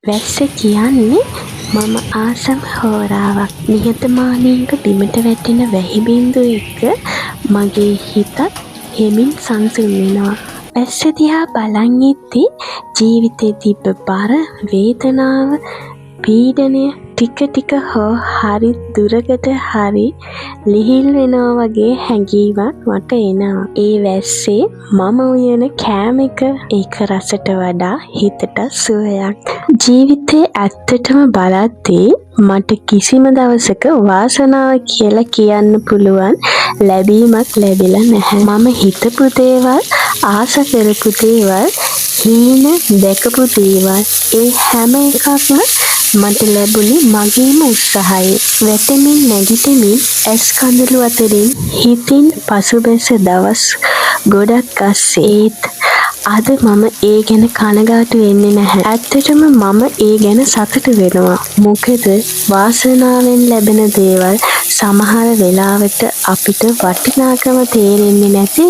වැස්ස කියන්නේ මම ආසම හෝරාවක්. නිහතමානීව බිමට වැටෙන වැහි බිංදු එක්ක මගේ හිතත් හෙමින් සංසුන් වෙනවා. වැස්ස දිහා බලන් ඉද්දි ජීවිතේ තිබ්බ බර, වේදනාව, පීඩනය ටික ටික හෝ හරි දුරකට හරි ලිහිල් වෙනවා වගේ හැඟීමක් මට එනවා. ඒ වැස්සේ මම උයන කෑම එක ඒක රසට වඩා හිතට සුවයක්. ජීවිතේ ඇත්තටම බලද්දී මට කිසිම දවසක වාසනාව කියලා කියන්න පුළුවන් ලැබීමක් ලැබිලා නැහැ. මම හිතපු දේවල්, ආස කරපු දේවල්, හීන දැකපු දේවල් ඒ හැම එකක්ම මට ලැබුණේ මගේම උත්සාහයෙන්. වැටෙමින් නැගිටමින් ඇස් කඳුළු අතරින් හිතින් පසුබැස දවස් ගොඩක් අස්සේත් අද මම ඒ ගැන කනගාටු වෙන්නේ නැහැ. ඇත්තටම මම ඒ ගැන සතුටු වෙනවා. මොකද වාසනාවෙන් ලැබෙන දේවල් සමහර වෙලාවට අපිට වටිනාකම තේරෙන්නේ නැති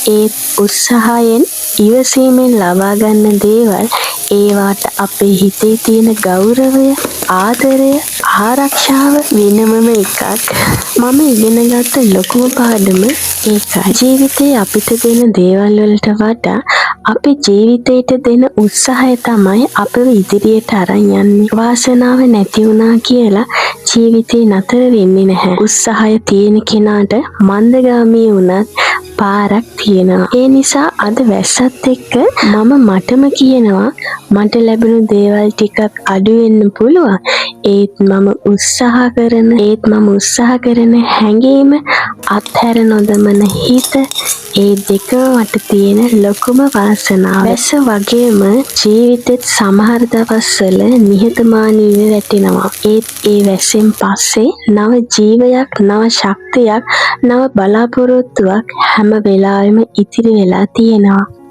ඒත් උත්සාහයෙන් ඉවසීමෙන් ලබා ගන්න දේවල් ඒවාට අපේ හිතේ තියෙන ගෞරවය, ආදරය, ආරක්ෂාව වෙනමම එකක්. මම ඉගෙන ගත්ත ලොකුම පාඩම ඒකයි. ජීවිතේ අපිට දෙන දේවල් වලට වඩා අපේ ජීවිතේට දෙන උත්සාහය තමයි අපව ඉදිරියට අරන් යන්නේ. වාසනාව නැති වුණා කියලා ජීවිතේ නතර වෙන්නේ නැහැ. උත්සාහය තියෙන කෙනාට මන්දගාමී වුණත් පාරක් තියෙනවා. ඒ නිසා අද වැස්සත් එක්ක මම මටම කියනවා මට ලැබුණු දේවල් ටිකක් අඩු වෙන්න පුළුවන්. ඒත් මම උත්සාහ කරන හැඟීම, අත්හැර නොදමන හිත, ඒ දෙකම මට තියෙන ලොකුම වාසනාව. වැස්ස වගේම ජීවිතෙත් සමහර දවස්වල නිහතමානීව වැටෙනවා. ඒත් ඒ වැස්සෙන් පස්සේ නව ජීවයක්, නව ශක්තියක්, නව බලාපොරොත්තුවක් හැම වෙලාවෙම ඉතිරි වෙලා තියෙනවා.